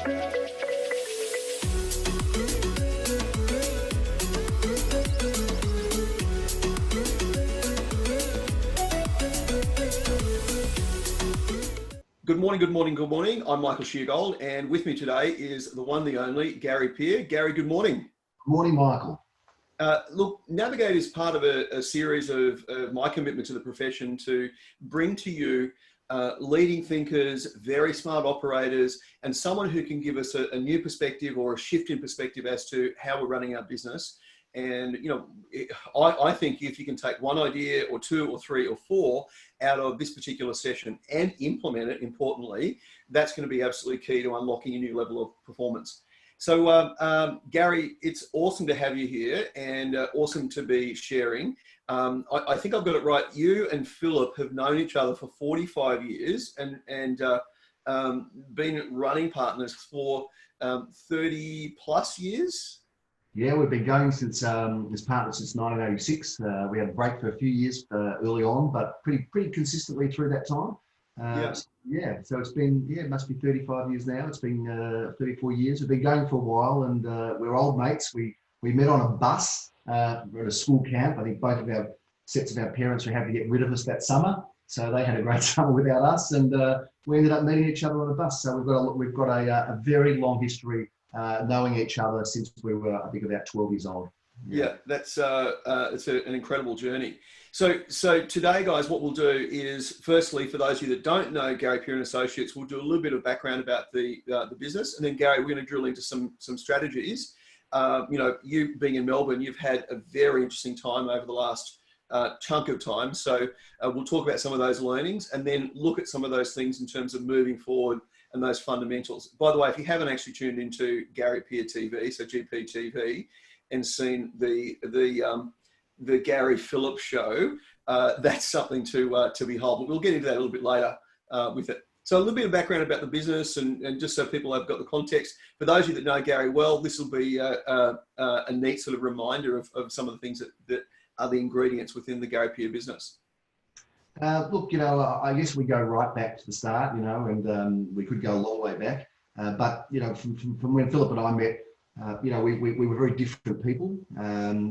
Good morning, good morning, good morning. I'm Michael Sheargold, and with me today is the one, the only, Gary Peer. Gary, good morning. Good morning, Michael. Look, Navigate is part of a series of my commitment to the profession to bring to you leading thinkers, very smart operators, and someone who can give us a new perspective or a shift in perspective as to how we're running our business. And, you know, I think if you can take one idea or two or three or four out of this particular session and implement it, importantly, that's going to be absolutely key to unlocking a new level of performance. So, Gary, it's awesome to have you here and awesome to be sharing. I think I've got it right. You and Philip have known each other for 45 years and been running partners for 30 plus years. Yeah, we've been going since as partners since 1986. We had a break for a few years early on, but pretty consistently through that time. So it's been, it must be 35 years now. It's been 34 years. We've been going for a while, and we're old mates. We met on a bus. We're at a school camp. I think both of our sets of our parents were happy to get rid of us that summer, so they had a great summer without us, and we ended up meeting each other on a bus. So we've got a very long history knowing each other since we were, I think, about 12 years old. Yeah, that's it's an incredible journey. So today, guys, what we'll do is, firstly, for those of you that don't know Gary Peer and Associates, we'll do a little bit of background about the business, and then Gary, we're going to drill into some strategies. You know, you being in Melbourne, you've had a very interesting time over the last chunk of time. So we'll talk about some of those learnings, and then look at some of those things in terms of moving forward and those fundamentals. By the way, if you haven't actually tuned into Gary Peer TV, so GPTV, and seen the Gary Phillips show, that's something to behold. But we'll get into that a little bit later with it. So a little bit of background about the business, and just so people have got the context. For those of you that know Gary well, this will be a neat sort of reminder of some of the things that are the ingredients within the Gary Peer business. Look, you know, I guess we go right back to the start, you know, and we could go a long way back. But, you know, from when Philip and I met, you know, we were very different people.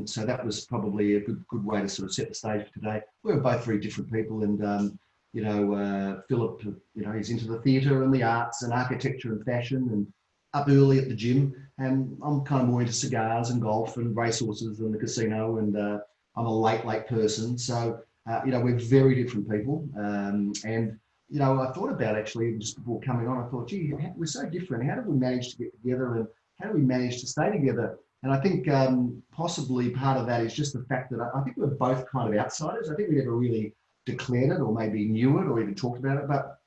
So that was probably a good way to sort of set the stage for today. We were both very different people, and, you know, Philip, you know, he's into the theatre and the arts and architecture and fashion, and up early at the gym. And I'm kind of more into cigars and golf and racehorses and the casino, and I'm a late person. So, you know, we're very different people. And, you know, I thought about actually just before coming on, I thought, gee, we're so different. How did we manage to get together, and how do we manage to stay together? And I think possibly part of that is just the fact that I think we're both kind of outsiders. I think we never really declared it, or maybe knew it, or even talked about it. But,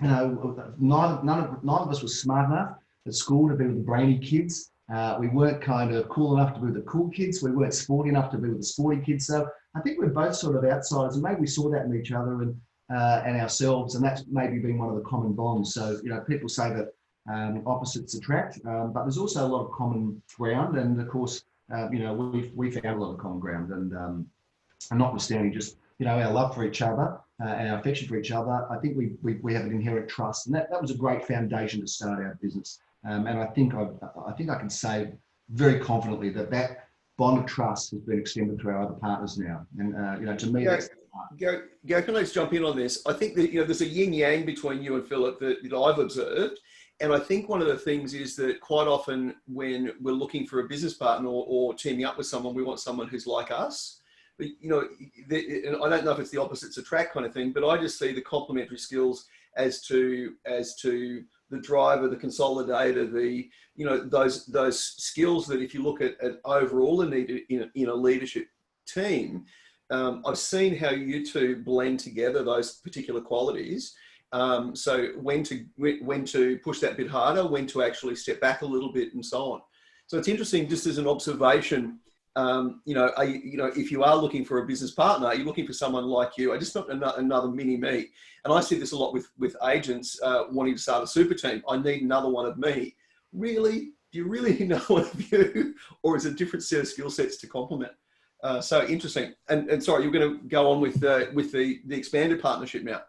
you know, none of us was smart enough at school to be with the brainy kids. We weren't kind of cool enough to be with the cool kids. We weren't sporty enough to be with the sporty kids. So I think we're both sort of outsiders, and maybe we saw that in each other and ourselves, and that's maybe been one of the common bonds. So, you know, people say that opposites attract, but there's also a lot of common ground, and of course, you know, we found a lot of common ground, and notwithstanding just, you know, our love for each other and our affection for each other, I think we have an inherent trust, and that was a great foundation to start our business. And I think I can say very confidently that bond of trust has been extended to our other partners now, and you know, to me, Gary, can I just jump in on this? I think that, you know, there's a yin yang between you and Philip that I've observed. And I think one of the things is that quite often when we're looking for a business partner or teaming up with someone, we want someone who's like us. But, you know, and I don't know if it's the opposites attract kind of thing, but I just see the complementary skills as to the driver, the consolidator, the, you know, those skills that if you look at overall in a leadership team, I've seen how you two blend together those particular qualities. So when to push that bit harder, when to actually step back a little bit, and so on. So it's interesting, just as an observation. You know, if you are looking for a business partner, you're looking for someone like you. I just not another mini me. And I see this a lot with agents wanting to start a super team. I need another one of me. Really? Do you really need another one of you, or is it a different set of skill sets to complement? So interesting. And sorry, you're going to go on with the expanded partnership now.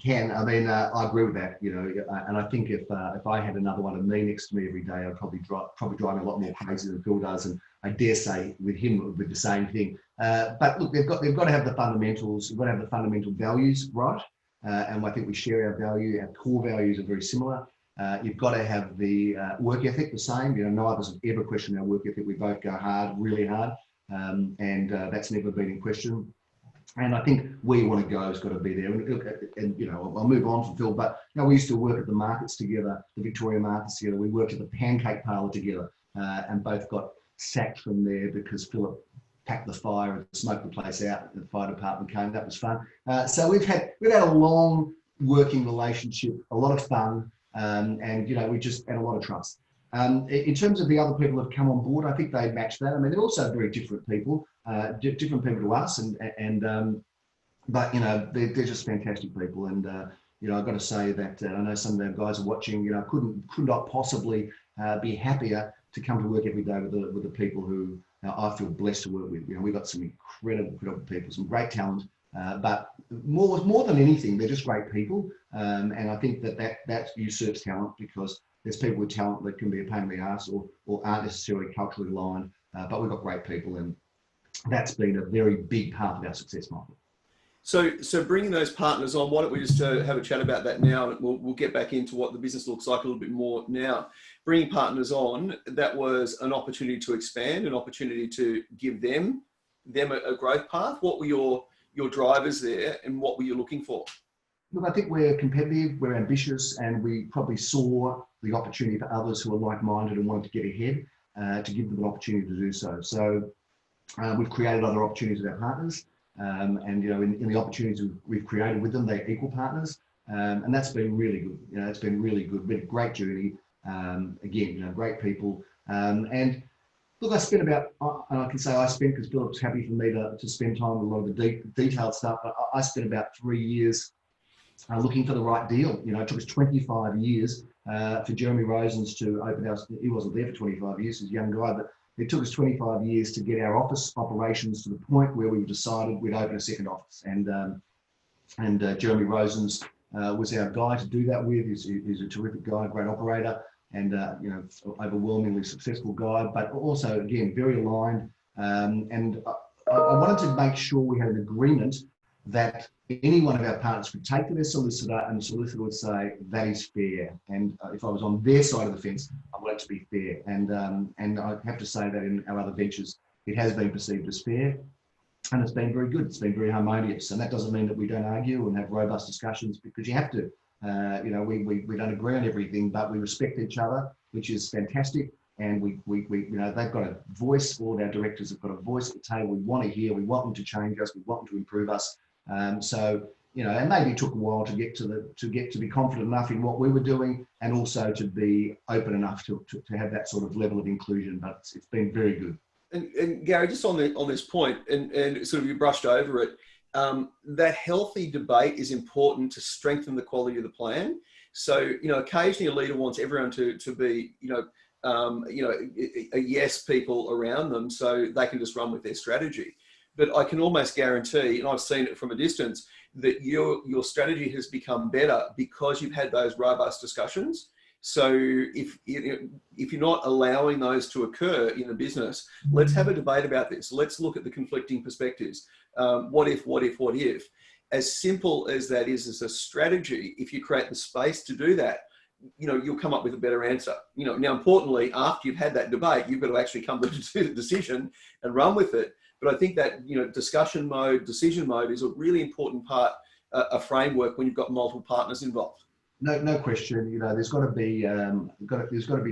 Can. I mean, I agree with that, and I think if I had another one of me next to me every day, I'd probably drive me a lot more crazy than Phil does. And I dare say with him, it would be the same thing. But look, they've got to have the fundamentals. We've got to have the fundamental values right. And I think we share our value. Our core values are very similar. You've got to have the work ethic the same. Neither of us have ever questioned our work ethic. We both go hard, really hard. And that's never been in question. And I think where you want to go has got to be there. And I'll move on from Phil, but we used to work at the markets together, the Victoria markets together. We worked at the Pancake Parlour together, and both got sacked from there because Philip packed the fire and smoked the place out. The fire department came. That was fun. So we've had a long working relationship, a lot of fun, and we just had a lot of trust. In terms of the other people that have come on board, I think they match that. I mean, they're also very different people, different people to us, but they're just fantastic people. And I've got to say that I know some of our guys are watching. Could not possibly be happier to come to work every day with the people who I feel blessed to work with. We've got some incredible people, some great talent. But more than anything, they're just great people. And I think that usurps talent, because there's people with talent that can be a pain in the ass or aren't necessarily culturally aligned, but we've got great people, and that's been a very big part of our success, Michael. So bringing those partners on, why don't we just have a chat about that now, and we'll get back into what the business looks like a little bit more now. Bringing partners on, that was an opportunity to expand, an opportunity to give them a growth path. What were your drivers there, and what were you looking for? Look, I think we're competitive, we're ambitious, and we probably saw the opportunity for others who are like-minded and wanted to get ahead to give them an opportunity to do so. So we've created other opportunities with our partners, and in the opportunities we've created with them, they're equal partners, and that's been really good. It's been really good. Been a great journey. Again, great people, and look, I spent because Philip's happy for me to spend time with a lot of the detailed stuff. But I spent about 3 years looking for the right deal. It took us 25 years for Jeremy Rosens to open our. He wasn't there for 25 years, he's a young guy, but it took us 25 years to get our office operations to the point where we decided we'd open a second office. And Jeremy Rosens was our guy to do that with. He's a terrific guy, a great operator, and overwhelmingly successful guy, but also, again, very aligned. And I wanted to make sure we had an agreement that any one of our partners could take to their solicitor, and the solicitor would say, that is fair. And if I was on their side of the fence, I want it to be fair. And I have to say that in our other ventures, it has been perceived as fair, and it's been very good. It's been very harmonious. And that doesn't mean that we don't argue and have robust discussions, because you have to. We don't agree on everything, but we respect each other, which is fantastic. And we they've got a voice. All of our directors have got a voice at the table. We want to hear. We want them to change us. We want them to improve us. And maybe it took a while to get to be confident enough in what we were doing, and also to be open enough to have that sort of level of inclusion. But it's been very good. And Gary, just on this point, and sort of you brushed over it, that healthy debate is important to strengthen the quality of the plan. So, occasionally a leader wants everyone to be, a yes people around them, so they can just run with their strategy. But I can almost guarantee, and I've seen it from a distance, that your strategy has become better because you've had those robust discussions. So if you're not allowing those to occur in the business, let's have a debate about this. Let's look at the conflicting perspectives. What if? As simple as that is as a strategy, if you create the space to do that, you'll come up with a better answer. Now, importantly, after you've had that debate, you've got to actually come to the decision and run with it. But I think that, discussion mode, decision mode is a really important part, a framework when you've got multiple partners involved. No question. There's got to be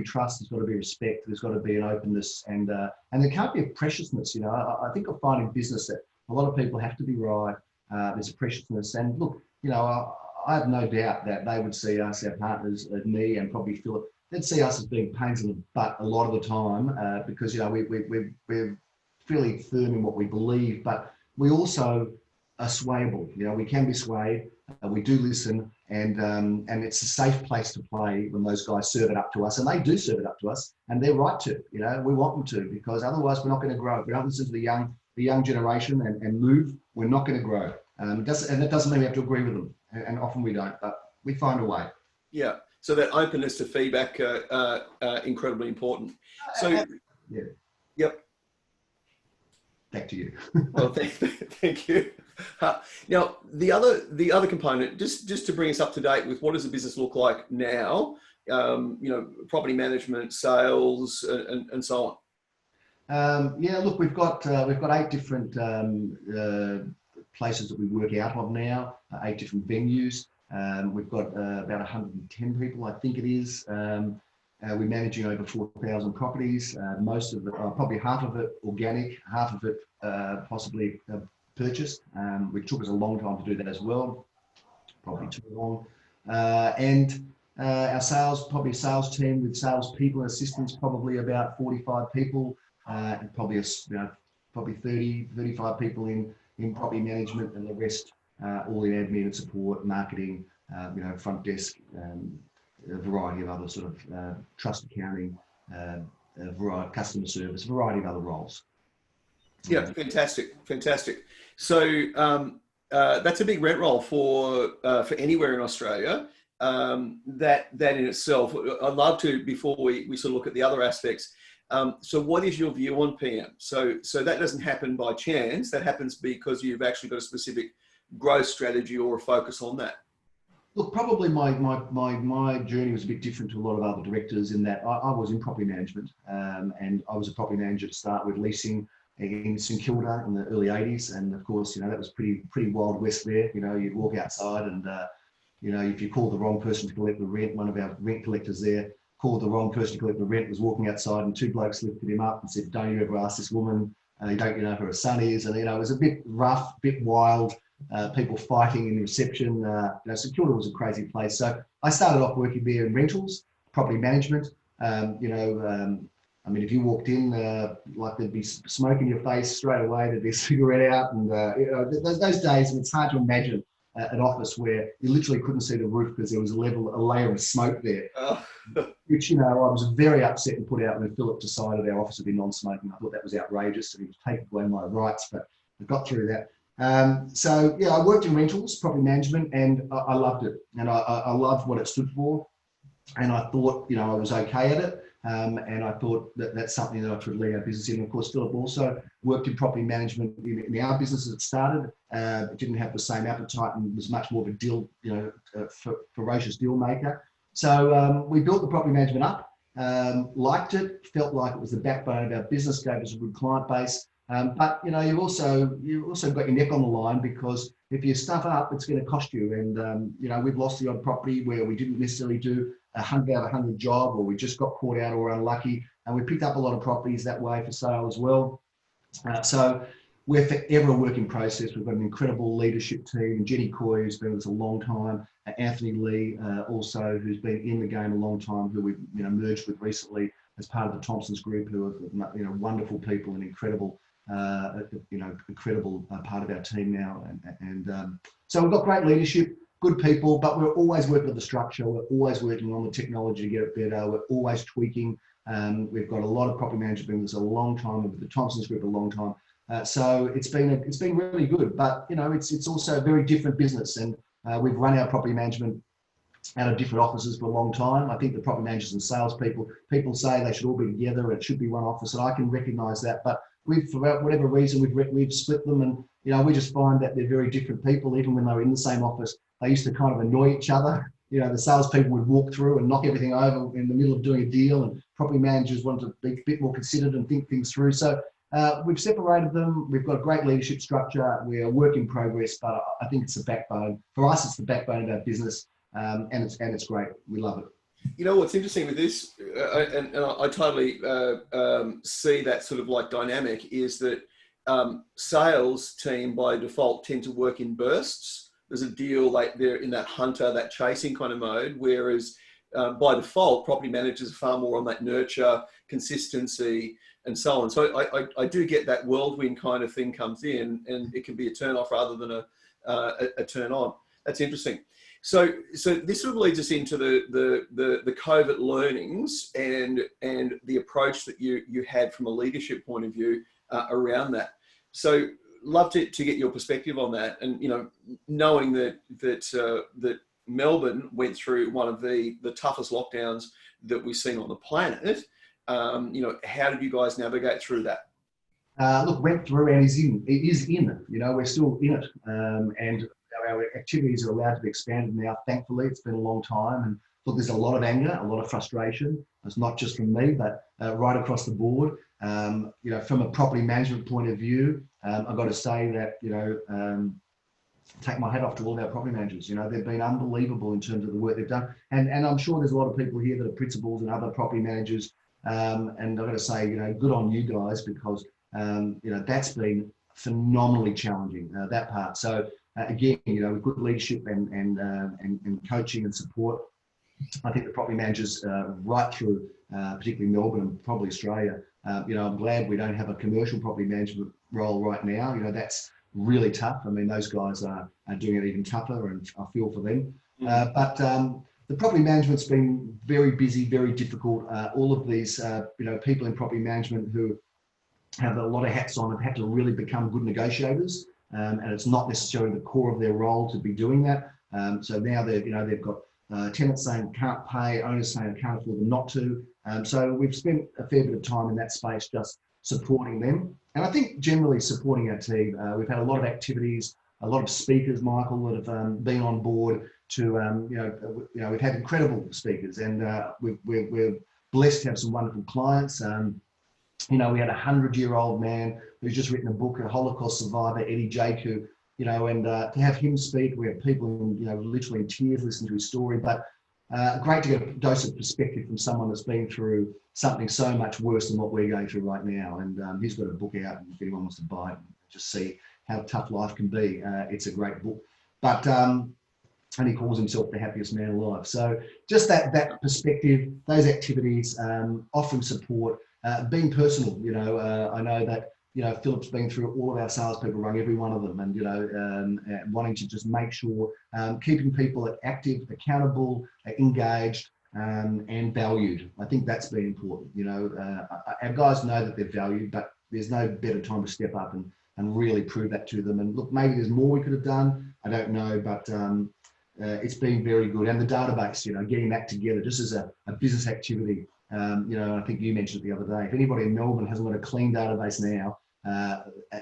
trust. There's got to be respect. There's got to be an openness, and there can't be a preciousness. I think I find in business that a lot of people have to be right. There's a preciousness, and look, I have no doubt that they would see us, our partners, me, and probably Philip. They'd see us as being pains in the butt a lot of the time because we're fairly firm in what we believe, but we also are swayable. We can be swayed. We do listen, and it's a safe place to play when those guys serve it up to us, and they do serve it up to us, and they're right to. We want them to, because otherwise we're not going to grow. If we don't listen to the young generation and move, we're not going to grow. And that doesn't mean we have to agree with them, and often we don't, but we find a way. Yeah. So that openness to feedback incredibly important. So, Yeah. yep. Back to you. Well, thank you. Now, the other component, just to bring us up to date with what does the business look like now? Property management, sales, and so on. Yeah, look, we've got 8 different places that we work out of now, 8 different venues. We've got about 110 people, I think it is. We're managing over 4,000 properties. Most of it, probably half of it organic, half of it possibly purchased, which took us a long time to do that as well, probably too long. And our sales team with sales people and assistants, probably about 45 people, and probably 30, 35 people in property management, and the rest all in admin and support, marketing, front desk, a variety of other sort of trust accounting, customer service, a variety of other roles. Yeah, fantastic. So that's a big rent roll for anywhere in Australia. That in itself, I'd love to, before we sort of look at the other aspects. So what is your view on PM? So that doesn't happen by chance. That happens because you've actually got a specific growth strategy or a focus on that. Look, probably my journey was a bit different to a lot of other directors in that I was in property management, and I was a property manager to start with, leasing in St Kilda in the early 80s. And of course, that was pretty wild west there. You'd walk outside and, if you called the wrong person to collect the rent, one of our rent collectors there called the wrong person to collect the rent, was walking outside, and 2 blokes lifted him up and said, "Don't you ever ask this woman, don't you know who her son is?" And, it was a bit rough, a bit wild. People fighting in reception. St Kilda was a crazy place. So I started off working there in rentals, property management. If you walked in, like there'd be smoke in your face straight away, there'd be a cigarette out, and those days, and it's hard to imagine an office where you literally couldn't see the roof because there was a layer of smoke there. Oh. Which, I was very upset and put out when Philip decided our office would be non-smoking. I thought that was outrageous, and he was taking away my rights, but I got through that. I worked in rentals, property management, and I loved it. And I loved what it stood for. And I thought, I was okay at it. And I thought that's something that I could lead our business in. And of course, Philip also worked in property management in our business as it started. It didn't have the same appetite and was much more of a deal, ferocious deal maker. So we built the property management up, liked it, felt like it was the backbone of our business, gave us a good client base. But you've also got your neck on the line, because if you stuff up, it's going to cost you. And we've lost the odd property where we didn't necessarily do a 100 out of 100 job, or we just got caught out or unlucky, and we picked up a lot of properties that way for sale as well. So we're forever a work in process. We've got an incredible leadership team. Jenny Coy, who's been with us a long time, Anthony Lee, also, who's been in the game a long time, who we've merged with recently as part of the Thompsons Group, who are wonderful people and incredible part of our team now. And so we've got great leadership, good people, but we're always working on the structure. We're always working on the technology to get it better. We're always tweaking. We've got a lot of property management been with us a long time, with the Thompsons Group a long time. So it's been really good, but it's also a very different business. And we've run our property management out of different offices for a long time. I think the property managers and salespeople, people say they should all be together. It should be one office, and I can recognise that. But for whatever reason, we've split them, and we just find that they're very different people. Even when they were in the same office, they used to kind of annoy each other. The salespeople would walk through and knock everything over in the middle of doing a deal, and property managers wanted to be a bit more considered and think things through. So we've separated them. We've got a great leadership structure. We're a work in progress, but I think it's the backbone. For us, it's the backbone of our business, and it's great. We love it. What's interesting with this, and I totally see that sort of like dynamic, is that sales team by default tend to work in bursts. There's a deal like they're in that hunter, that chasing kind of mode, whereas by default, property managers are far more on that nurture, consistency, and so on. So I do get that whirlwind kind of thing comes in, and it can be a turn off rather than a turn on. That's interesting. So this sort of leads us into the COVID learnings and the approach that you had from a leadership point of view around that. So love to get your perspective on that. And, knowing that Melbourne went through one of the toughest lockdowns that we've seen on the planet, how did you guys navigate through that? Look, went through and is in. We're still in it, and our activities are allowed to be expanded now. Thankfully, it's been a long time, and look, there's a lot of anger, a lot of frustration. It's not just from me, but right across the board. From a property management point of view, I've got to say that take my hat off to all of our property managers. They've been unbelievable in terms of the work they've done, and I'm sure there's a lot of people here that are principals and other property managers, and I've got to say, good on you guys, because that's been phenomenally challenging, that part. So again, with good leadership and coaching and support, I think the property managers right through, particularly Melbourne and probably Australia, I'm glad we don't have a commercial property management role right now. That's really tough. I mean, those guys are doing it even tougher, and I feel for them. But the property management's been very busy, very difficult. All of these, people in property management who have a lot of hats on have had to really become good negotiators, and it's not necessarily the core of their role to be doing that. So now they've got tenants saying can't pay, owners saying can't afford them not to. So we've spent a fair bit of time in that space just supporting them, and I think generally supporting our team. We've had a lot of activities, a lot of speakers, Michael, that have been on board to, we've had incredible speakers, and we're blessed to have some wonderful clients. We had a 100-year-old man who's just written a book, a Holocaust survivor, Eddie Jake, who, and to have him speak, we have people, literally in tears listening to his story. But great to get a dose of perspective from someone that's been through something so much worse than what we're going through right now. And he's got a book out, and if anyone wants to buy it and just see how tough life can be, it's a great book. But and he calls himself the happiest man alive. So just that perspective, those activities, offering support, being personal. I know that Philip's been through all of our salespeople, rung every one of them, and wanting to just make sure keeping people active, accountable, engaged, and valued. I think that's been important. Our guys know that they're valued, but there's no better time to step up and really prove that to them. And look, maybe there's more we could have done. I don't know, but it's been very good. And the database, getting that together just as a business activity. I think you mentioned it the other day. If anybody in Melbourne hasn't got a clean database now,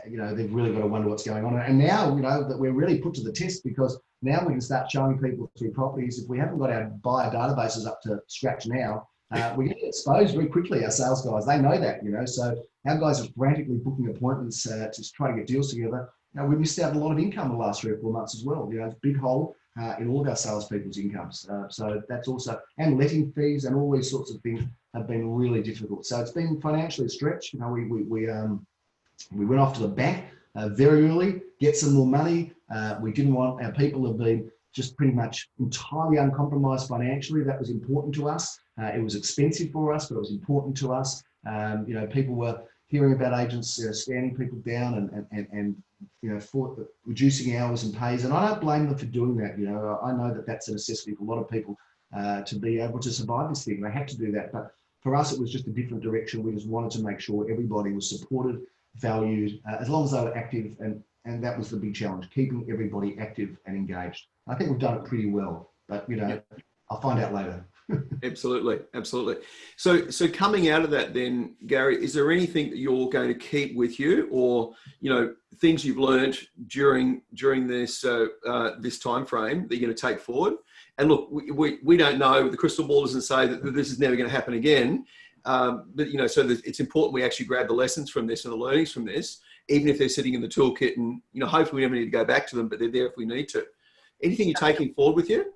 they've really got to wonder what's going on. And now, that we're really put to the test, because now we can start showing people through properties. If we haven't got our buyer databases up to scratch now, we're going to get exposed very quickly. Our sales guys, they know that, so our guys are frantically booking appointments to try to get deals together. We missed out a lot of income the last 3 or 4 months as well. It's a big hole in all of our salespeople's incomes. So that's also, and letting fees and all these sorts of things have been really difficult. So it's been financially a stretch. We went off to the bank very early, get some more money. We didn't want, our people have been just pretty much entirely uncompromised financially. That was important to us. It was expensive for us, but it was important to us. People were hearing about agents standing people down and for reducing hours and pays. And I don't blame them for doing that. I know that that's a necessity for a lot of people to be able to survive this thing. They had to do that. But for us, it was just a different direction. We just wanted to make sure everybody was supported, valued, as long as they were active. And that was the big challenge, keeping everybody active and engaged. I think we've done it pretty well, but I'll find out later. Absolutely. So coming out of that then, Gary, is there anything that you're going to keep with you, or things you've learned during this this time frame that you're going to take forward? And look, we don't know, the crystal ball doesn't say that this is never going to happen again, but so it's important we actually grab the lessons from this and the learnings from this, even if they're sitting in the toolkit, and hopefully we never need to go back to them, but they're there if we need to. Anything you're taking forward with you?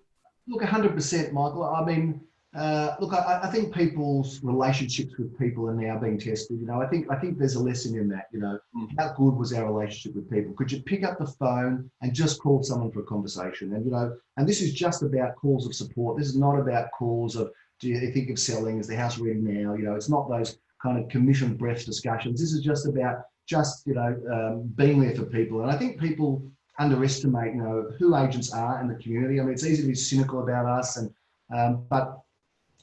Look, 100%, Michael. I mean, I think people's relationships with people are now being tested. I think there's a lesson in that. How good was our relationship with people? Could you pick up the phone and just call someone for a conversation? And this is just about calls of support. This is not about calls of, do you think of selling? Is the house ready now? It's not those kind of commission breath discussions. This is just about being there for people. And I think people underestimate, who agents are in the community. I mean, it's easy to be cynical about us, but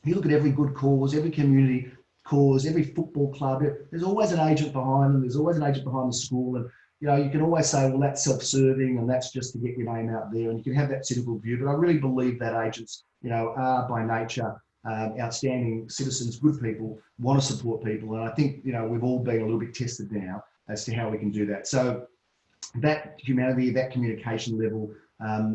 you look at every good cause, every community cause, every football club, there's always an agent behind them. There's always an agent behind the school. you can always say, well, that's self-serving and that's just to get your name out there, and you can have that cynical view. But I really believe that agents, are by nature outstanding citizens, good people, want to support people. And I think, we've all been a little bit tested now as to how we can do that. So that humanity, that communication level,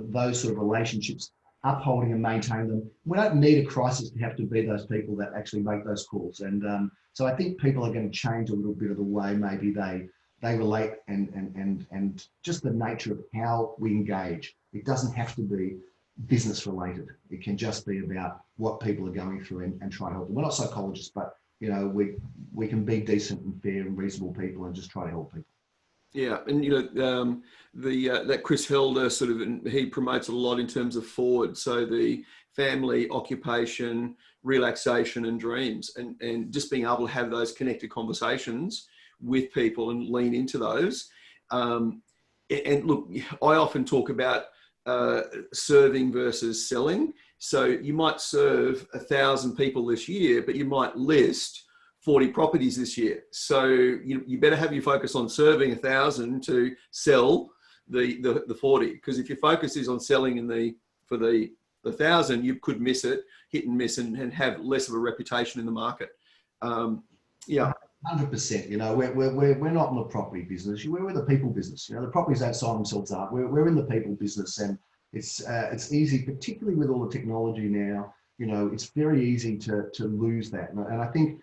those sort of relationships, upholding and maintaining them. We don't need a crisis to have to be those people that actually make those calls. And so I think people are going to change a little bit of the way maybe they relate and just the nature of how we engage. It doesn't have to be business related. It can just be about what people are going through and try to help them. We're not psychologists, but we can be decent and fair and reasonable people and just try to help people. Yeah, and that Chris Helder he promotes a lot in terms of forward. So the family, occupation, relaxation, and dreams, and just being able to have those connected conversations with people and lean into those. And look, I often talk about serving versus selling. So you might serve 1,000 people this year, but you might list 40 properties this year. So you better have your focus on serving 1,000 to sell the 40. Because if your focus is on selling for the 1,000, you could miss it, hit and miss, and have less of a reputation in the market. Yeah. 100%. We're not in the property business. We're in the people business. The properties don't sign themselves up. We're in the people business, and it's easy, particularly with all the technology now. It's very easy to lose that. And I think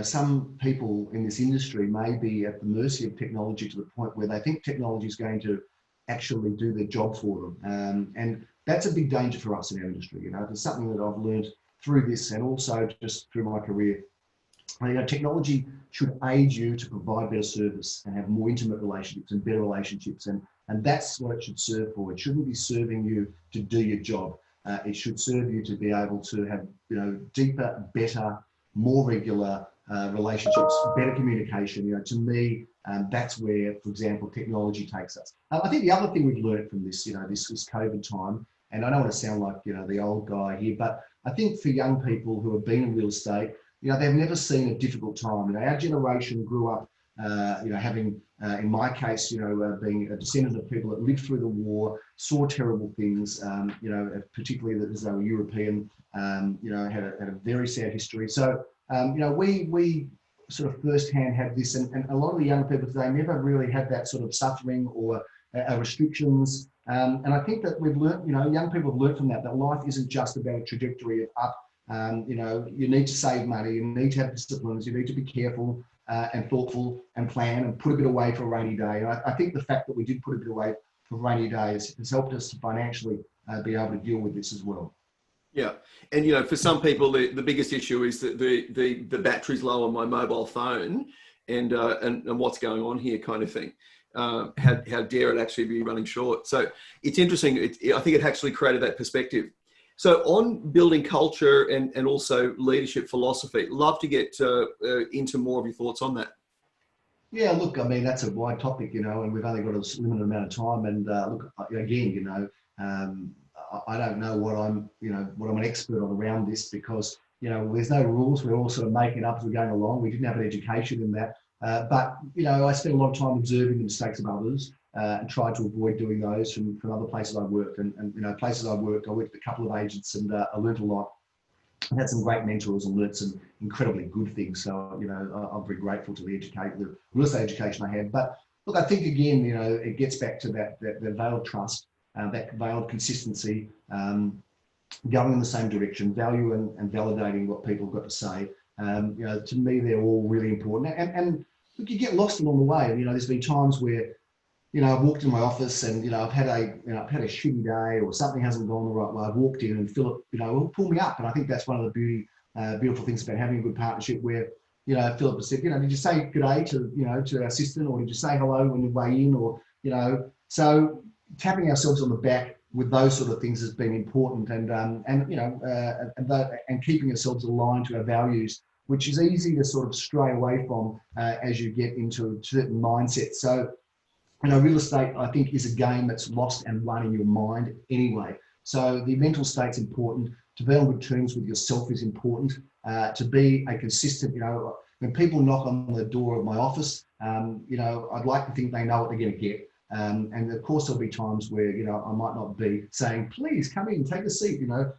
some people in this industry may be at the mercy of technology to the point where they think technology is going to actually do their job for them. And that's a big danger for us in our industry. It's something that I've learned through this and also just through my career. Technology should aid you to provide better service and have more intimate relationships and better relationships. And that's what it should serve for. It shouldn't be serving you to do your job. It should serve you to be able to have, deeper, better, more regular relationships, better communication. To me, that's where, for example, technology takes us. I think the other thing we've learned from this, this COVID time, and I don't want to sound like, the old guy here, but I think for young people who have been in real estate, they've never seen a difficult time. Our generation grew up, having, in my case, being a descendant of people that lived through the war, saw terrible things, particularly as they were European, had a very sad history. So, we sort of firsthand have this, and a lot of the young people today never really had that sort of suffering or restrictions. And I think that we've learned, young people have learned from that life isn't just about a trajectory of up. You need to save money, you need to have disciplines, you need to be careful and thoughtful and plan and put a bit away for a rainy day. And I think the fact that we did put a bit away for rainy days has helped us to financially be able to deal with this as well. Yeah. And, for some people, the biggest issue is that the battery's low on my mobile phone and what's going on here kind of thing. How dare it actually be running short? So it's interesting. I think it actually created that perspective. So on building culture and also leadership philosophy, love to get into more of your thoughts on that. Yeah, look, I mean, that's a wide topic, and we've only got a limited amount of time. And look, again, I don't know what I'm an expert on around this because, there's no rules. We're all sort of making it up as we're going along. We didn't have an education in that. But, I spent a lot of time observing the mistakes of others and tried to avoid doing those from other places I worked. And places I worked with a couple of agents and I learned a lot. I had some great mentors and learned some incredibly good things. So, I'm very grateful to the real estate education I had. But look, I think again, it gets back to that veiled trust, that veiled consistency, going in the same direction, value and validating what people have got to say. To me, they're all really important. And look, you get lost along the way. There's been times where, I've walked in my office and, I've had a shitty day or something hasn't gone the right way. I've walked in and Philip, will pull me up. And I think that's one of the beautiful things about having a good partnership where, Philip has said, did you say good day to our assistant, or did you say hello when you weigh in, or, so tapping ourselves on the back with those sort of things has been important, and keeping ourselves aligned to our values, which is easy to sort of stray away from as you get into certain mindsets. So, real estate, I think, is a game that's lost and won in your mind anyway. So the mental state's important. To be on good terms with yourself is important. To be a consistent, when people knock on the door of my office, you know, I'd like to think they know what they're going to get. And of course, there'll be times where, you know, I might not be saying, please come in, take a seat, you know.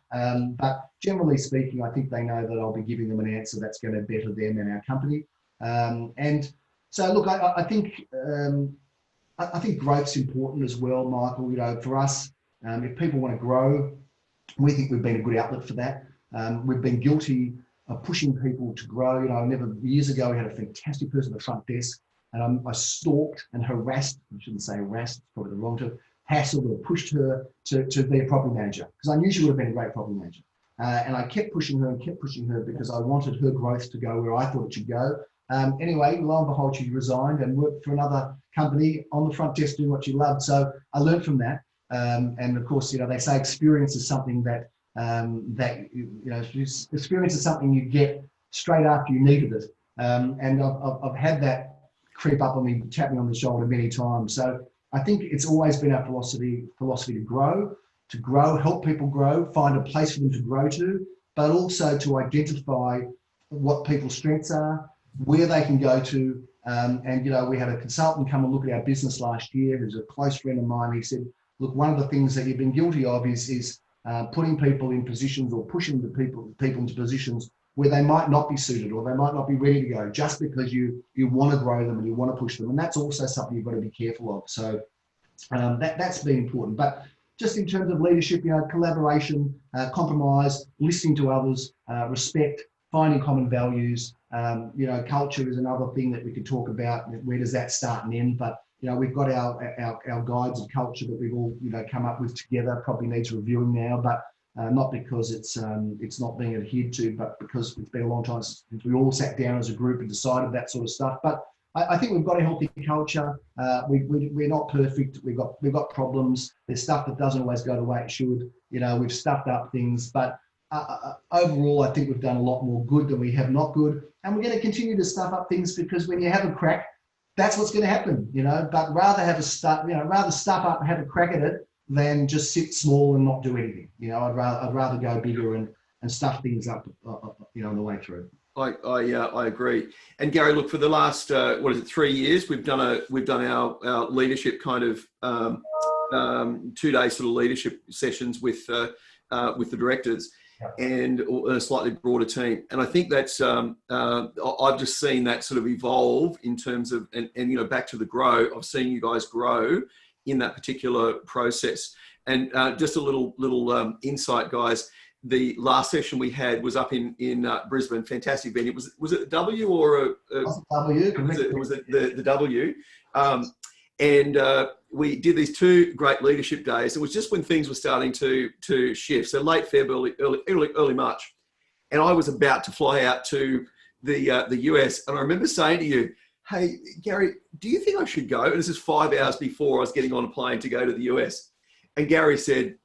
But generally speaking, I think they know that I'll be giving them an answer that's going to better them and our company. And so, look, I think growth's important as well, Michael. You know, for us, if people want to grow, we think we've been a good outlet for that. We've been guilty of pushing people to grow. You know, years ago, we had a fantastic person at the front desk, and I stalked and harassed, I shouldn't say harassed, probably the wrong term, hassled or pushed her to be a property manager, because I knew she would have been a great property manager. And I kept pushing her because I wanted her growth to go where I thought it should go. Anyway, lo and behold, she resigned and worked for another company on the front desk doing what she loved. So I learned from that. And of course, you know, they say experience is something that experience is something you get straight after you needed it. And I've had that creep up on me, tap me on the shoulder many times. So I think it's always been our philosophy to grow, help people grow, find a place for them to grow to, but also to identify what people's strengths are, where they can go to. And, you know, we had a consultant come and look at our business last year, who's a close friend of mine. He said, look, one of the things that you've been guilty of is putting people in positions or pushing the people into positions where they might not be suited or they might not be ready to go just because you want to grow them and you want to push them. And that's also something you've got to be careful of. So that's been important. But just in terms of leadership, you know, collaboration, compromise, listening to others, respect, finding common values, you know, culture is another thing that we could talk about. Where does that start and end? But, you know, we've got our guides of culture that we've all, you know, come up with together, probably needs reviewing now, but not because it's not being adhered to, but because it's been a long time since we all sat down as a group and decided that sort of stuff. But I think we've got a healthy culture. We're not perfect. We've got problems. There's stuff that doesn't always go the way it should. You know, we've stuffed up things, but overall, I think we've done a lot more good than we have not good. And we're going to continue to stuff up things because when you have a crack, that's what's going to happen, you know. But rather stuff up and have a crack at it than just sit small and not do anything. You know, I'd rather go bigger and stuff things up, you know, on the way through. I agree. And Gary, look, for the last 3 years, we've done our leadership kind of 2-day sort of leadership sessions with the directors. And a slightly broader team. And I think that's, I've just seen that sort of evolve in terms of, and you know, back to the grow, I've seen you guys grow in that particular process. And just a little insight, guys, the last session we had was up in Brisbane, fantastic venue. Was it a W or a W? It was the W. And we did these 2 great leadership days. It was just when things were starting to shift. So late February, early March. And I was about to fly out to the US. And I remember saying to you, hey, Gary, do you think I should go? And this is 5 hours before I was getting on a plane to go to the US. And Gary said,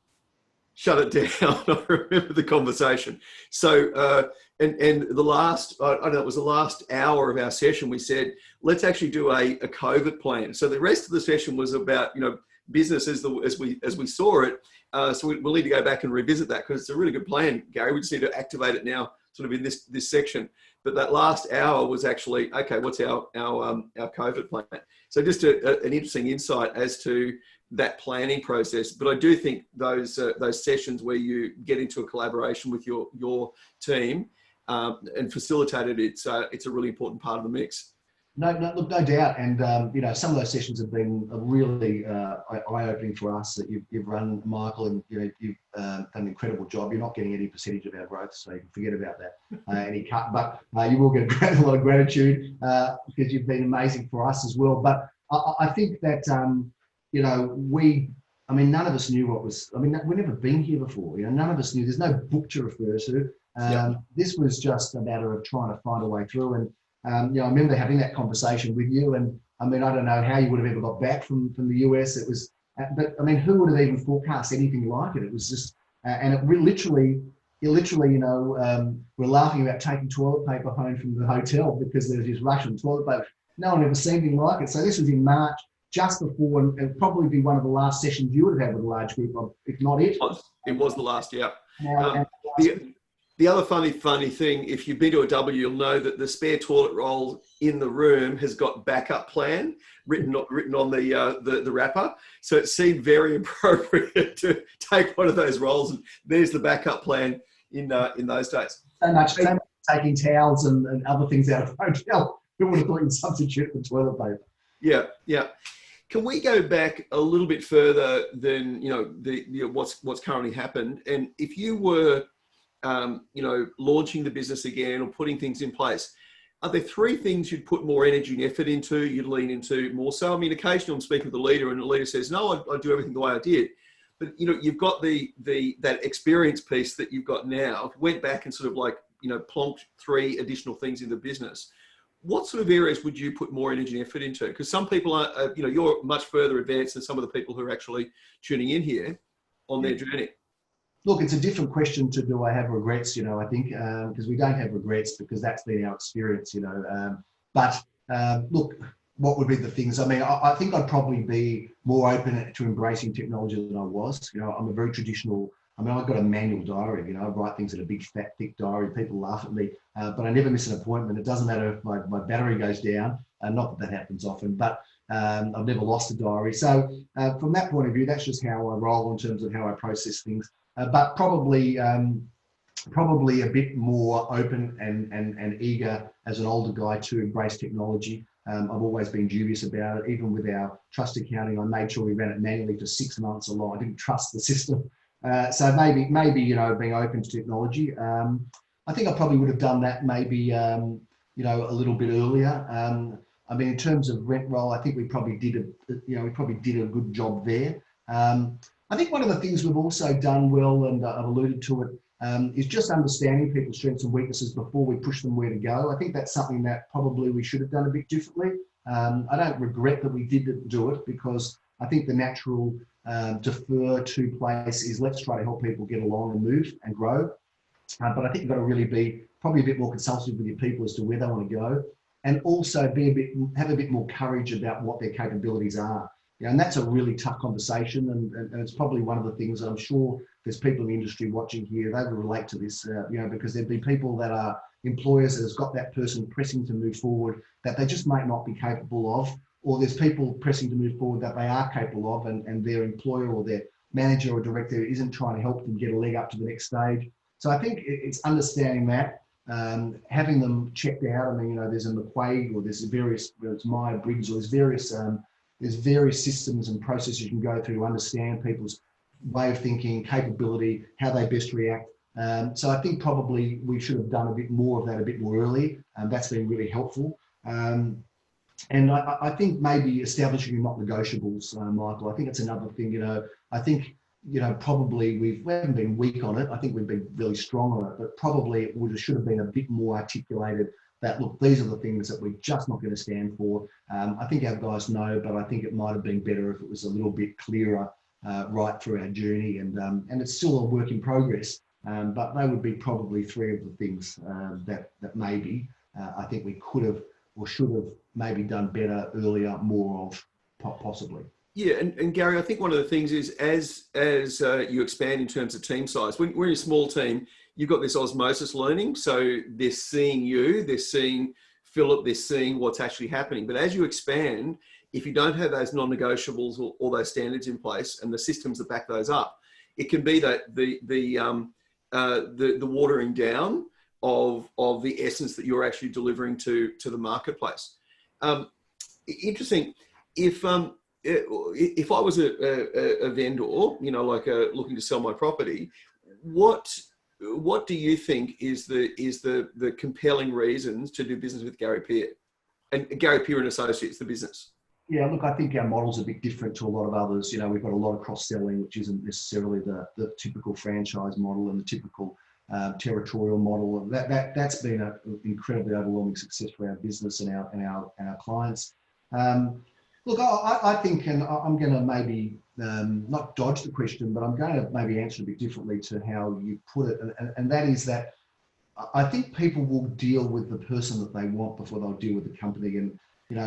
shut it down. I remember the conversation. So, and the last, I don't know, it was the last hour of our session, we said, let's actually do a COVID plan. So the rest of the session was about, you know, business as we saw it. So we'll need to go back and revisit that because it's a really good plan, Gary. We just need to activate it now, sort of in this section. But that last hour was actually, okay, what's our COVID plan? So just an interesting insight as to that planning process. But I do think those sessions where you get into a collaboration with your team and facilitate it, it's a really important part of the mix. No doubt. And, you know, some of those sessions have been really eye-opening for us that you've run, Michael, and, you know, you've done an incredible job. You're not getting any percentage of our growth, so you can forget about that, any cut. But you will get a lot of gratitude because you've been amazing for us as well. But I think that, you know, none of us knew we've never been here before. You know, none of us knew. There's no book to refer to. This was just a matter of trying to find a way through. And, you know, I remember having that conversation with you, and I mean, I don't know how you would have ever got back from the US. It was, but I mean, who would have even forecast anything like it? It was just, and it literally, you know, we're laughing about taking toilet paper home from the hotel because there was this rush on toilet paper. No one ever seen anything like it. So this was in March, just before, and it'd probably be one of the last sessions you would have had with a large group, if not it. It was the last, yeah. The other funny thing, if you've been to a W, you'll know that the spare toilet roll in the room has got backup plan written on the wrapper. So it seemed very appropriate to take one of those rolls, and there's the backup plan in those days. So much taking towels and other things out of the hotel. Who would have thought you'd substitute for toilet paper? Yeah, yeah. Can we go back a little bit further than what's currently happened? And if you were launching the business again or putting things in place, are there three things you'd put more energy and effort into, you'd lean into more so? I mean, occasionally I'm speaking with the leader and the leader says, no, I do everything the way I did. But, you've got that experience piece that you've got now. If you went back and sort of plonked three additional things in the business, what sort of areas would you put more energy and effort into? Because some people are, you're much further advanced than some of the people who are actually tuning in here on their journey. Look, it's a different question to do I have regrets, I think, because we don't have regrets because that's been our experience, But look, what would be the things? I mean, I think I'd probably be more open to embracing technology than I was. I'm a very traditional, I've got a manual diary, I write things in a big, fat, thick diary. People laugh at me, but I never miss an appointment. It doesn't matter if my battery goes down, not that happens often, but I've never lost a diary. So from that point of view, that's just how I roll in terms of how I process things. But probably a bit more open and eager as an older guy to embrace technology. I've always been dubious about it. Even with our trust accounting, I made sure we ran it manually for 6 months along. I didn't trust the system. So maybe being open to technology. I think I probably would have done that maybe a little bit earlier. In terms of rent roll, I think we probably did a good job there. I think one of the things we've also done well, and I've alluded to it, is just understanding people's strengths and weaknesses before we push them where to go. I think that's something that probably we should have done a bit differently. I don't regret that we didn't do it because I think the natural defer to place is let's try to help people get along and move and grow. But I think you've got to really be probably a bit more consultative with your people as to where they want to go, and also have a bit more courage about what their capabilities are. And that's a really tough conversation, and it's probably one of the things I'm sure there's people in the industry watching here, they will relate to this, because there'd be people that are employers that has got that person pressing to move forward that they just might not be capable of, or there's people pressing to move forward that they are capable of, and their employer or their manager or director isn't trying to help them get a leg up to the next stage. So I think it's understanding that, having them checked out. There's a McQuaid, or there's various, it's Myers-Briggs, or there's various systems and processes you can go through to understand people's way of thinking, capability, how they best react. So I think probably we should have done a bit more of that a bit more early. That's been really helpful. And I think maybe establishing your not negotiables, Michael, I think it's another thing. I think, probably we haven't been weak on it. I think we've been really strong on it, but probably it should have been a bit more articulated that, look, these are the things that we're just not going to stand for. I think our guys know, but I think it might have been better if it was a little bit clearer right through our journey. And it's still a work in progress, but they would be probably three of the things that maybe I think we could have or should have maybe done better earlier, more of possibly. Yeah, and Gary, I think one of the things is as you expand in terms of team size, when we're in a small team, you've got this osmosis learning. So they're seeing you, they're seeing Philip, they're seeing what's actually happening. But as you expand, if you don't have those non-negotiables or those standards in place and the systems that back those up, it can be that the watering down of the essence that you're actually delivering to the marketplace. Interesting. If I was a vendor, looking to sell my property, what do you think is the compelling reasons to do business with Gary Peer and Gary Peer and Associates, the business? Yeah, look, I think our model's a bit different to a lot of others. We've got a lot of cross-selling, which isn't necessarily the typical franchise model and the typical territorial model. That's been an incredibly overwhelming success for our business and our clients. Look, I think, and I'm going to maybe not dodge the question, but I'm going to maybe answer it a bit differently to how you put it. And that is that I think people will deal with the person that they want before they'll deal with the company. And,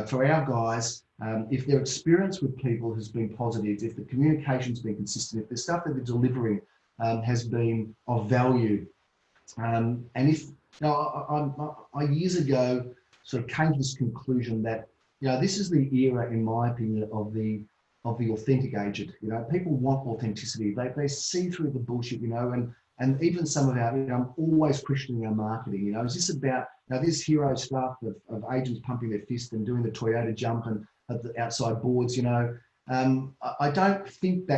for our guys, if their experience with people has been positive, if the communication's been consistent, if the stuff that they're delivering has been of value, And if, I years ago sort of came to this conclusion that, this is the era, in my opinion, of the authentic agent. People want authenticity. They see through the bullshit, and even some of our, I'm always questioning our marketing. Is this about, this hero stuff of agents pumping their fist and doing the Toyota jump and at the outside boards, I don't think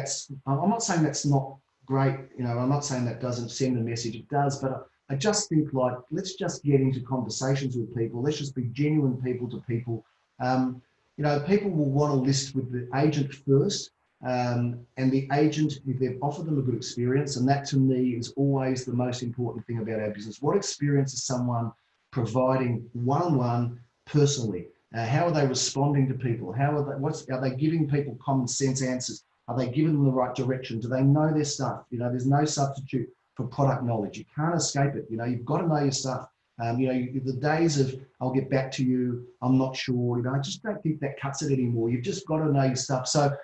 I'm not saying that's not great. I'm not saying that doesn't send a message. It does, but I just think, like, let's just get into conversations with people. Let's just be genuine people to people. People will want to list with the agent first, and the agent, if they've offered them a good experience, and that to me is always the most important thing about our business. What experience is someone providing one-on-one personally? How are they responding to people? Are they giving people common sense answers? Are they giving them the right direction? Do they know their stuff? There's no substitute for product knowledge. You can't escape it. You've got to know your stuff. The days of, I'll get back to you, I'm not sure, I just don't think that cuts it anymore. You've just got to know your stuff. So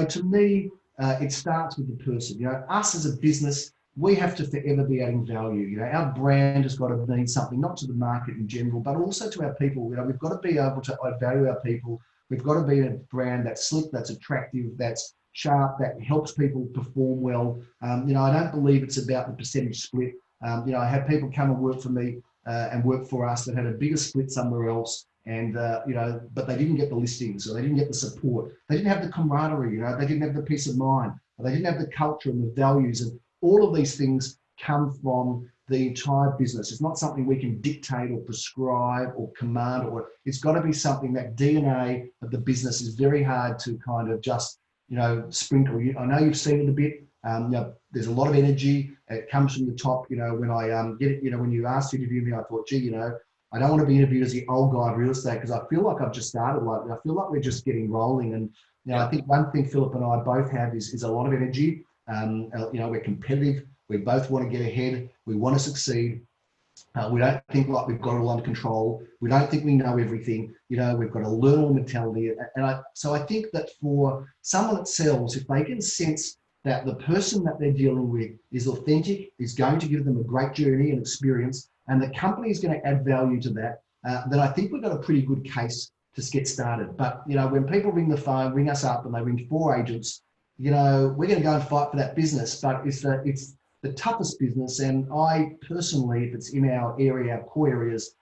to me, it starts with the person. Us as a business, we have to forever be adding value. Our brand has got to mean something, not to the market in general, but also to our people. We've got to be able to add value our people. We've got to be a brand that's slick, that's attractive, that's sharp, that helps people perform well. I don't believe it's about the percentage split. I had people come and work for me and work for us that had a bigger split somewhere else, and but they didn't get the listings, or they didn't get the support. They didn't have the camaraderie. They didn't have the peace of mind. They didn't have the culture and the values, and all of these things come from the entire business. It's not something we can dictate or prescribe or command, or it's got to be something that DNA of the business is very hard to kind of just sprinkle. I know you've seen it a bit. There's a lot of energy. It comes from the top. When I get it, when you asked to interview me, I thought, gee, I don't want to be interviewed as the old guy of real estate, because I feel like I've just started. I feel like we're just getting rolling. And I think one thing Philip and I both have is a lot of energy. We're competitive. We both want to get ahead. We want to succeed. We don't think like we've got it all under control. We don't think we know everything. We've got a learner mentality. So I think that for someone that sells, if they can sense that the person that they're dealing with is authentic, is going to give them a great journey and experience, and the company is going to add value to that, then I think we've got a pretty good case to get started. But, when people ring the phone, ring us up, and they ring 4 agents, we're going to go and fight for that business. But it's the toughest business. And I personally, if it's in our area, our core areas,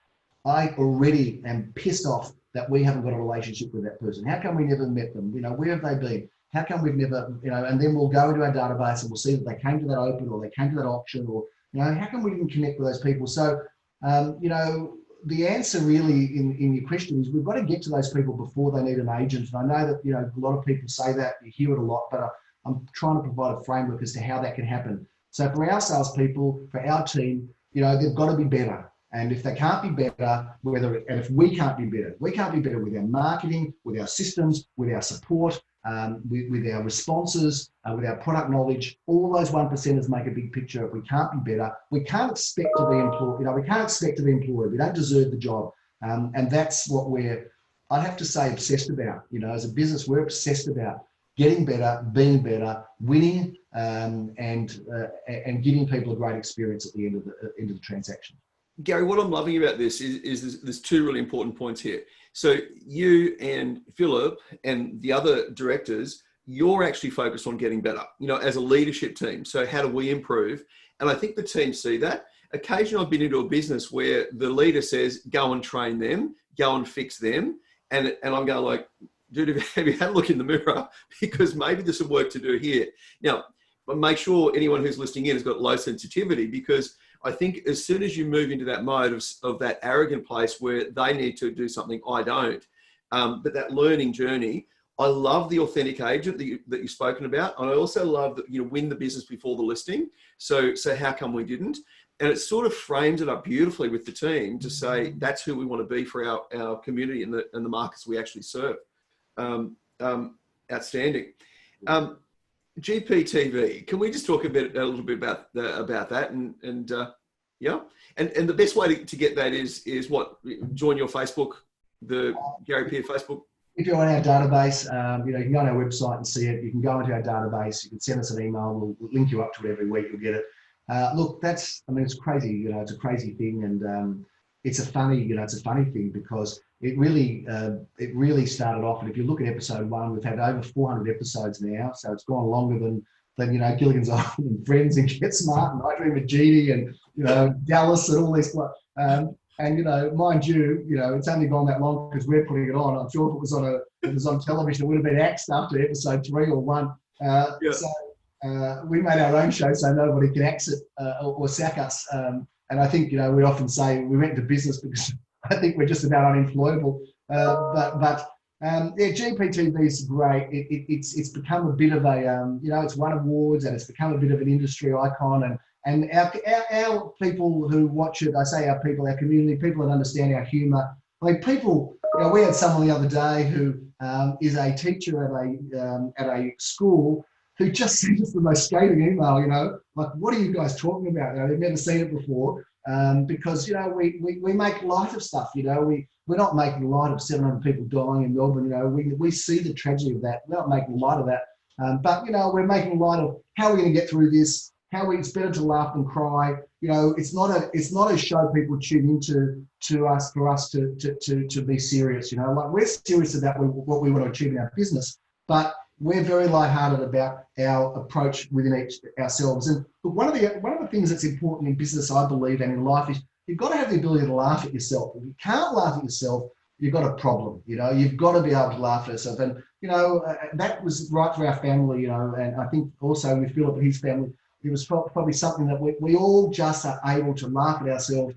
I already am pissed off that we haven't got a relationship with that person. How come we never met them? Where have they been? How come we've never, and then we'll go into our database and we'll see that they came to that open, or they came to that auction, or, how come we didn't connect with those people? So, the answer really in your question is we've got to get to those people before they need an agent. And I know that, a lot of people say that, you hear it a lot, but I'm trying to provide a framework as to how that can happen. So for our salespeople, for our team, they've got to be better. And if they can't be better, and if we can't be better with our marketing, with our systems, with our support, with our responses, with our product knowledge, all those 1%ers make a big picture. If we can't be better, we can't expect to be employed. We can't expect to be employed. We don't deserve the job. And that's what I'd have to say, obsessed about. As a business, we're obsessed about getting better, being better, winning, and giving people a great experience at the end of the transaction. Gary, what I'm loving about this is there's 2 really important points here. So you and Philip and the other directors, you're actually focused on getting better, as a leadership team. So how do we improve? And I think the team see that. Occasionally I've been into a business where the leader says, go and train them, go and fix them. And I'm going like, dude, have you had a look in the mirror? Because maybe there's some work to do here. Now, but make sure anyone who's listening in has got low sensitivity, because I think as soon as you move into that mode of that arrogant place where they need to do something I don't, but that learning journey, I love the authentic agent that you've spoken about. And I also love that, win the business before the listing. So how come we didn't? And it sort of frames it up beautifully with the team to say, that's who we want to be for our community and the markets we actually serve. Outstanding. GPTV. Can we just talk a little bit about that? And the best way to get that is what? Join your Facebook, the Gary Peer Facebook. If you're on our database, you can go on our website and see it. You can go into our database. You can send us an email. We'll link you up to it every week. You'll get it. Look, it's crazy. It's a crazy thing, and it's a funny thing because it really started off. And if you look at episode 1, we've had over 400 episodes now, so it's gone longer than Gilligan's Island and Friends and Get Smart and I Dream of Jeannie and Dallas and all this. And mind you, it's only gone that long because we're putting it on. I'm sure if it was on television, it would have been axed after episode 3 or 1. Yeah. So we made our own show so nobody can axe it or sack us. And I think we often say we went into business because I think we're just about unemployable. But GPTV is great. It's become a bit of a it's won awards and it's become a bit of an industry icon. And our people who watch it, I say our people, our community, people that understand our humour. I mean, people. We had someone the other day who is a teacher at a school who just sent us the most scathing email. Like, what are you guys talking about? They've never seen it before. Because we make light of stuff. We're not making light of 700 people dying in Melbourne. We see the tragedy of that. We're not making light of that. But we're making light of how we're going to get through this. It's better to laugh than cry. It's not a show people tune into to us for us to be serious. Like, we're serious about what we want to achieve in our business, but we're very lighthearted about our approach within ourselves. And one of the things that's important in business, I believe, and in life, is you've got to have the ability to laugh at yourself. If you can't laugh at yourself, you've got a problem. You've got to be able to laugh at yourself. And that was right for our family. And I think also with Philip and his family, it was probably something that we all just are able to laugh at ourselves,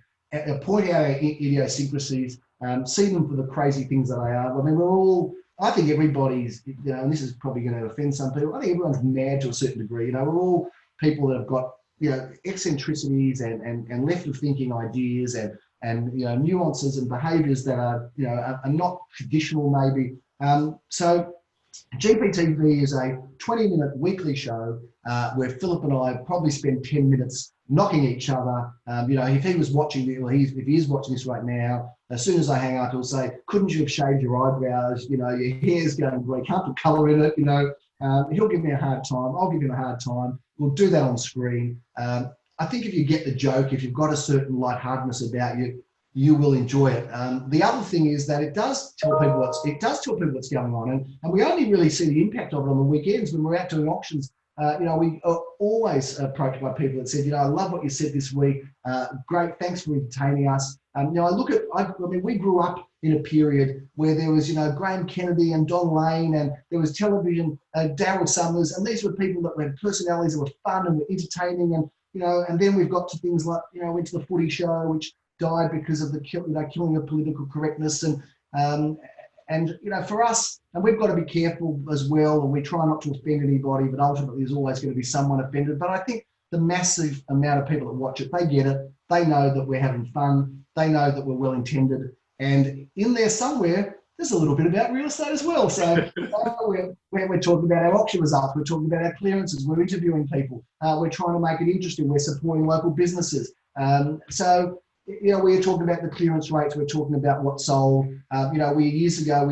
point out our idiosyncrasies, see them for the crazy things that they are. I mean, I think everybody's, and this is probably going to offend some people, I think everyone's mad to a certain degree. We're all people that have got, eccentricities and left of thinking ideas and nuances and behaviours that are not traditional maybe. So GPTV is a 20-minute weekly show where Philip and I probably spend 10 minutes knocking each other. If he was watching, if he is watching this right now, as soon as I hang up, he'll say, "Couldn't you have shaved your eyebrows? Your hair's going grey. Can't put colour in it." He'll give me a hard time. I'll give him a hard time. We'll do that on screen. I think if you get the joke, if you've got a certain lightheartedness about you, you will enjoy it. The other thing is that it does tell people what's going on, and we only really see the impact of it on the weekends when we're out doing auctions. We are always approached by people that said, "I love what you said this week. Great, thanks for entertaining us." We grew up in a period where there was, Graham Kennedy and Don Lane, and there was television, Daryl Summers, and these were people that had personalities that were fun and were entertaining, and then we've got to things like, went to the Footy Show, which died because of the killing of political correctness, and for us, and we've got to be careful as well, and we try not to offend anybody, but ultimately there's always going to be someone offended. But I think the massive amount of people that watch it, they get it. They know that we're having fun. They know that we're well intended. And in there somewhere, there's a little bit about real estate as well. So we're talking about our auction results. We're talking about our clearances. We're interviewing people. We're trying to make it interesting. We're supporting local businesses. We're talking about the clearance rates. We're talking about what sold. Years ago,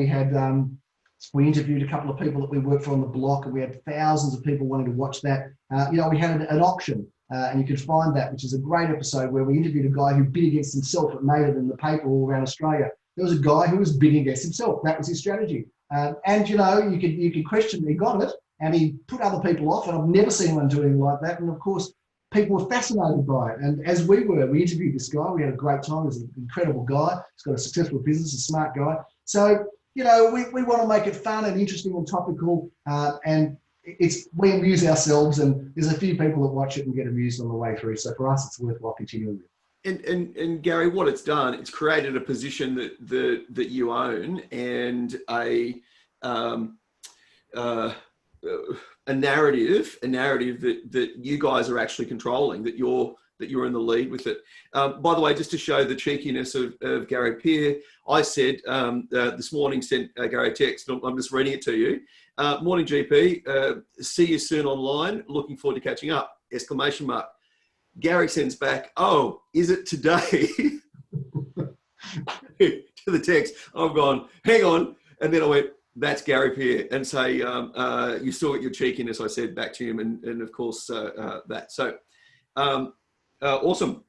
we interviewed a couple of people that we worked for on the block, and we had thousands of people wanting to watch that. We had an auction, and you can find that, which is a great episode where we interviewed a guy who bid against himself and made it in the paper all around Australia. There was a guy who was bidding against himself. That was his strategy. You could question, he got it, and he put other people off, and I've never seen anyone do anything like that. And of course, people were fascinated by it. And as we interviewed this guy. We had a great time. He's an incredible guy. He's got a successful business, a smart guy. So, we want to make it fun and interesting and topical. And we amuse ourselves, and there's a few people that watch it and get amused on the way through. So for us, it's worthwhile continuing with. And Gary, what it's done, it's created a position that you own, and a narrative that you guys are actually controlling, that you're in the lead with it. By the way, just to show the cheekiness of Gary Peer, I said this morning, sent Gary a text, I'm just reading it to you. Morning GP, see you soon online, looking forward to catching up, ! Gary sends back, "Oh, is it today?" To the text. I've gone, hang on. And then I went, "That's Gary Peer," and say, "You still got your cheekiness," I said back to him. And of course, that. So Awesome.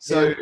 Yeah, So,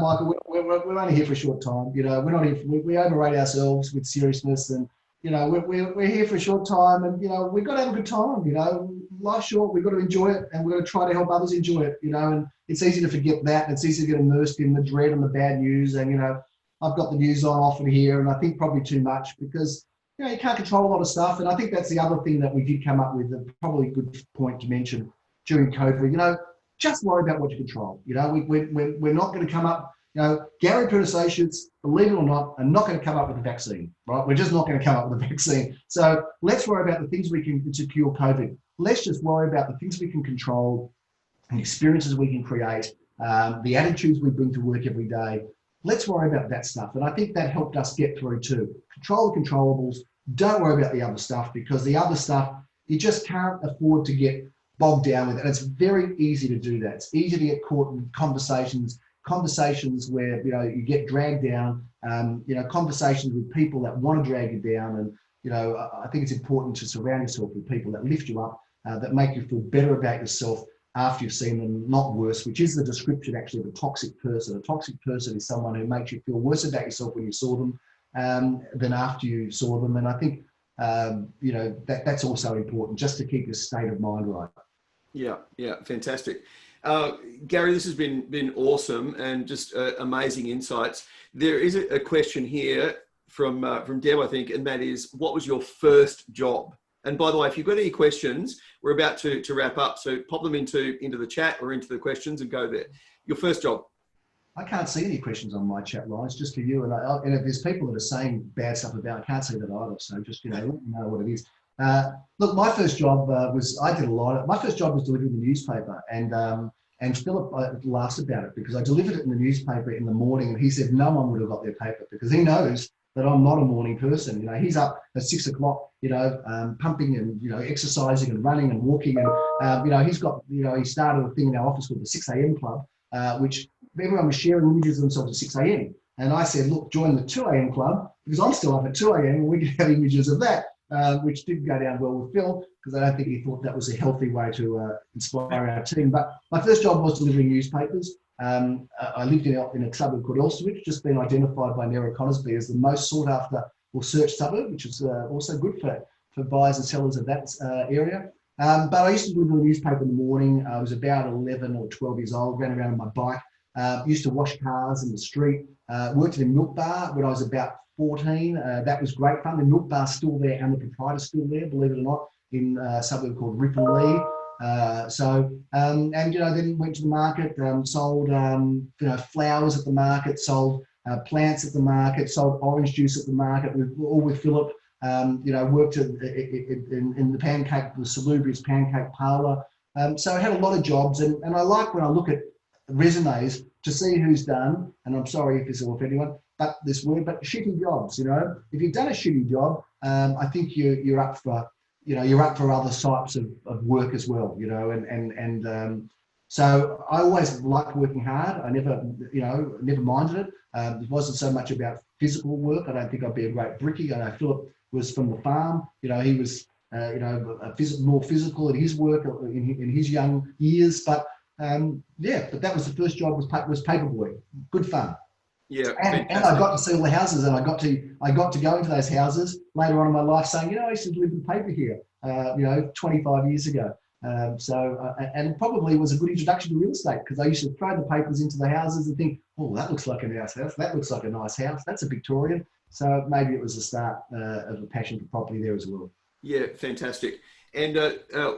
Michael, we're only here for a short time. You know, we're not here. We overrate ourselves with seriousness, and you know, we're here for a short time, and you know, we've got to have a good time. You know, life's short. We've got to enjoy it, and we're going to try to help others enjoy it. You know, and it's easy to forget that. And it's easy to get immersed in the dread and the bad news. And you know, I've got the news on often here, and I think probably too much because you know you can't control a lot of stuff. And I think that's the other thing that we did come up with, and probably a good point to mention during COVID. You know, just worry about what you control. You know, we're not going to come up, you know, Gary Pern Associates, believe it or not, are not going to come up with a vaccine, right? We're just not going to come up with a vaccine. So let's worry about the things we can to cure COVID. Let's just worry about the things we can control, the experiences we can create, the attitudes we bring to work every day. Let's worry about that stuff. And I think that helped us get through too. Control the controllables. Don't worry about the other stuff because the other stuff, you just can't afford to get bogged down with it. And it's very easy to do that. It's easy to get caught in conversations where, you know, you get dragged down, you know, conversations with people that want to drag you down. And, you know, I think it's important to surround yourself with people that lift you up, that make you feel better about yourself after you've seen them, not worse, which is the description actually of a toxic person. A toxic person is someone who makes you feel worse about yourself when you saw them than after you saw them. And I think, you know, that's also important just to keep your state of mind right. Yeah, fantastic. Gary, this has been awesome and just amazing insights. There is a question here from Deb, I think, and that is, what was your first job? And by the way, if you've got any questions, we're about to wrap up, so pop them into the chat or into the questions and go there. Your first job. I can't see any questions on my chat lines, just for you. And if there's people that are saying bad stuff about it, I can't see that either. So just, you know, let me know what it is. Look, my first job I did a lot. My first job was delivering the newspaper, and Philip laughs about it because I delivered it in the newspaper in the morning, and he said no one would have got their paper because he knows that I'm not a morning person. You know, he's up at 6 o'clock, you know, pumping and, you know, exercising and running and walking, and you know, he started a thing in our office called the 6 a.m. club, which everyone was sharing images of themselves at 6 a.m. And I said, look, join the 2 a.m. club because I'm still up at 2 a.m. and we can have images of that. Which didn't go down well with Phil because I don't think he thought that was a healthy way to inspire our team. But my first job was delivering newspapers. I lived in a suburb called Elsternwick, just been identified by Nera Conisbee as the most sought after or searched suburb, which is also good for buyers and sellers of that area. But I used to deliver the newspaper in the morning. I was about 11 or 12 years old, ran around on my bike, used to wash cars in the street, worked in a milk bar when I was about 14. That was great fun. The milk bar's still there and the proprietor's still there, believe it or not, in a suburb called Ripponlea. And, you know, then went to the market, sold, you know, flowers at the market, sold plants at the market, sold orange juice at the market, all with Philip. You know, worked in the Salubrious Pancake Parlour. So I had a lot of jobs, and I like when I look at resumes to see who's done, and I'm sorry if this will offend anyone, but shitty jobs. You know, if you've done a shitty job, I think you're up for, you know, you're up for other types of work as well. You know, and so I always liked working hard. I never minded it. It wasn't so much about physical work. I don't think I'd be a great brickie. I know Philip was from the farm. You know, he was more physical in his work in his young years, but but that was the first job, was paperboy. Good fun. Yeah, and I got to see all the houses, and I got to go into those houses later on in my life, saying, you know, I used to live in paper here, 25 years ago. And probably was a good introduction to real estate because I used to throw the papers into the houses and think, oh, that looks like a nice house. That looks like a nice house. That's a Victorian. So maybe it was the start of a passion for property there as well. Yeah, fantastic. And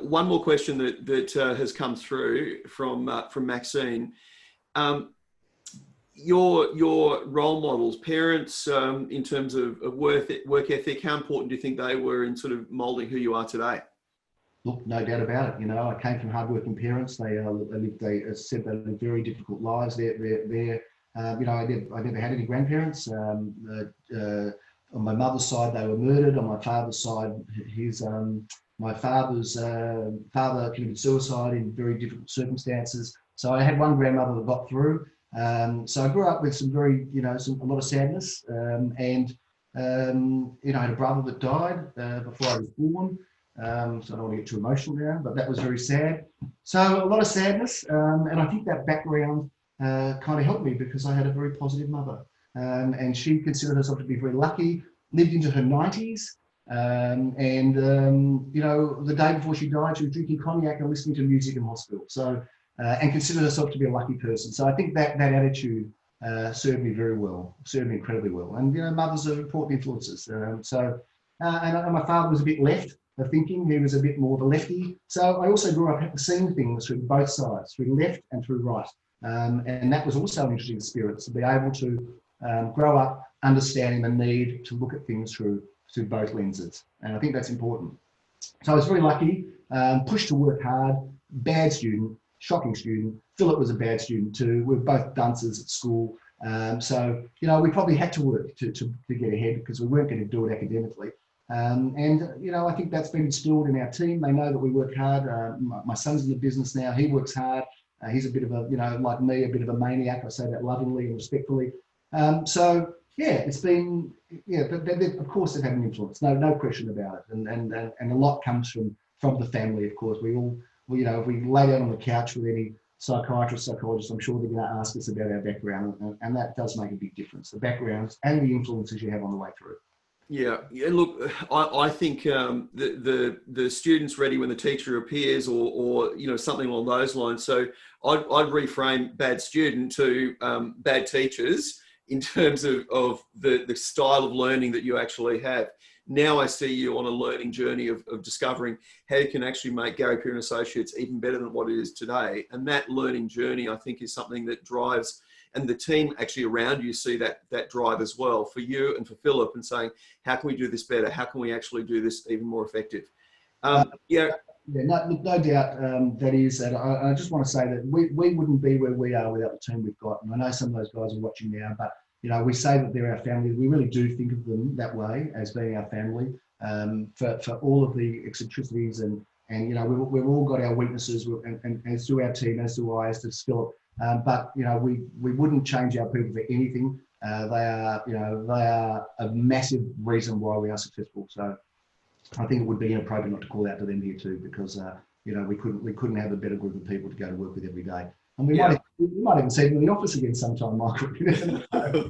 one more question that has come through from Maxine. Your role models, parents, in terms of work ethic, how important do you think they were in sort of moulding who you are today? Look, no doubt about it. You know, I came from hardworking parents. They lived very difficult lives. You know, I never had any grandparents. On my mother's side, they were murdered. On my father's side, my father's father committed suicide in very difficult circumstances. So I had one grandmother that got through. So I grew up with some very, you know, a lot of sadness. You know, I had a brother that died before I was born. So I don't want to get too emotional now, but that was very sad. So a lot of sadness, and I think that background kind of helped me because I had a very positive mother, and she considered herself to be very lucky. Lived into her 90s, you know, the day before she died, she was drinking cognac and listening to music in hospital. So, and considered herself to be a lucky person. So I think that attitude served me very well, served me incredibly well. And you know, mothers are important influences. And my father was a bit left of thinking. He was a bit more of a lefty. So I also grew up seeing things through both sides, through left and through right. And that was also an interesting experience, to be able to grow up understanding the need to look at things through both lenses. And I think that's important. So I was very lucky, pushed to work hard, bad student, shocking student. Philip was a bad student too. We were both dunces at school. So, you know, we probably had to work to get ahead because we weren't going to do it academically. You know, I think that's been instilled in our team. They know that we work hard. My son's in the business now. He works hard. He's a bit of a, you know, like me, a bit of a maniac. I say that lovingly and respectfully. So, yeah, it's been, yeah, but of course they've had an influence. No question about it. And a lot comes from the family, of course. We, you know, if we lay down on the couch with any psychiatrist, psychologist, I'm sure they're going to ask us about our background, and that does make a big difference. The backgrounds and the influences you have on the way through. Yeah. Look, I think the student's ready when the teacher appears, or you know, something along those lines. So I'd reframe bad student to bad teachers in terms of the style of learning that you actually have. Now I see you on a learning journey of discovering how you can actually make Gary Peer & Associates even better than what it is today. And that learning journey, I think, is something that drives, and the team actually around you see that drive as well, for you and for Philip, and saying, how can we do this better? How can we actually do this even more effective? Yeah, no doubt. That is that. I just want to say that we wouldn't be where we are without the team we've got. And I know some of those guys are watching now, but you know, we say that they're our family. We really do think of them that way, as being our family, for all of the eccentricities and you know, we've all got our weaknesses, and as do our team, as do I, as does Philip. But you know, we wouldn't change our people for anything. They are a massive reason why we are successful. So I think it would be inappropriate not to call out to them here too, because you know, we couldn't have a better group of people to go to work with every day. And we might even see them in the office again sometime, Michael. That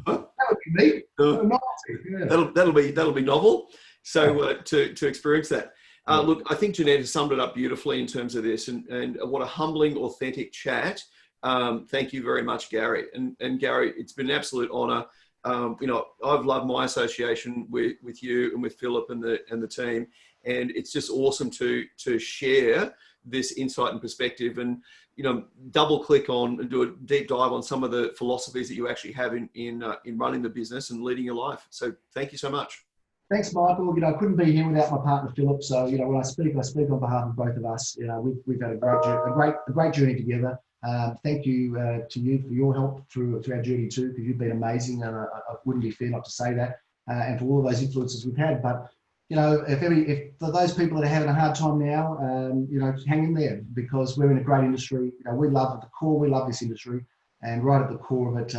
would be neat. Yeah. That'll be novel. So to experience that. Look, I think Jeanette has summed it up beautifully in terms of this, and what a humbling, authentic chat. Thank you very much, Gary. And Gary, it's been an absolute honour. You know, I've loved my association with you and with Philip and the team, and it's just awesome to share this insight and perspective, and you know, double click on and do a deep dive on some of the philosophies that you actually have in running the business and leading your life. So thank you so much. Thanks, Michael. You know, I couldn't be here without my partner Philip. So you know, when I speak on behalf of both of us. You know, we've had a great journey together. Thank you to you for your help through our journey too, because you've been amazing, and I wouldn't be fair not to say that. And for all of those influences we've had. But you know, if for those people that are having a hard time now, you know, hang in there, because we're in a great industry. You know, we love this industry, and right at the core of it,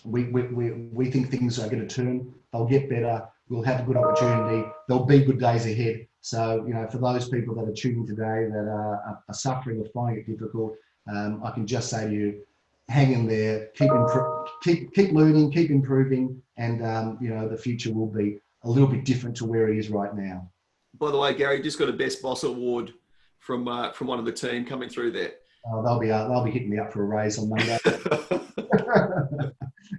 we think things are going to turn. They'll get better. We'll have a good opportunity. There'll be good days ahead. So, you know, for those people that are tuning today that are suffering or finding it difficult, I can just say to you, hang in there, keep learning, keep improving, and you know, the future will be a little bit different to where it is right now. By the way, Gary just got a Best Boss award from one of the team coming through there. Oh, they'll be hitting me up for a raise on Monday.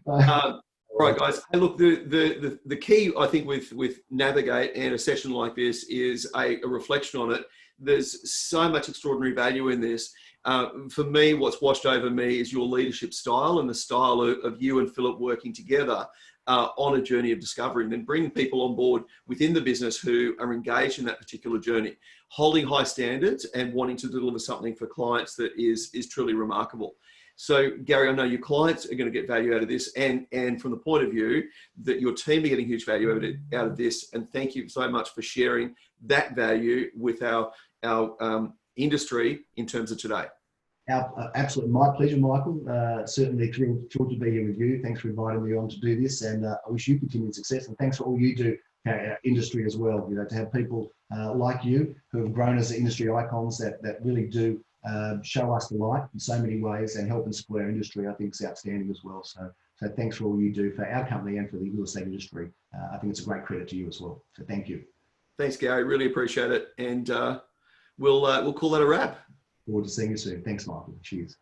All right, guys. Hey, look, the key, I think, with Navigate and a session like this is a reflection on it. There's so much extraordinary value in this. For me, what's washed over me is your leadership style and the style of you and Philip working together on a journey of discovery, and then bringing people on board within the business who are engaged in that particular journey, holding high standards and wanting to deliver something for clients that is truly remarkable. So, Gary, I know your clients are going to get value out of this, and from the point of view that your team are getting huge value out of this. And thank you so much for sharing that value with our industry in terms of today. Absolutely, my pleasure, Michael. Certainly thrilled to be here with you. Thanks for inviting me on to do this, and I wish you continued success. And thanks for all you do industry as well. You know, to have people like you who have grown as industry icons that really do show us the light in so many ways and help and support our industry, I think is outstanding as well. So thanks for all you do for our company and for the real estate industry. I think it's a great credit to you as well. So thank you. Thanks, Gary. Really appreciate it. And we'll call that a wrap. Forward to seeing you soon. Thanks, Michael. Cheers.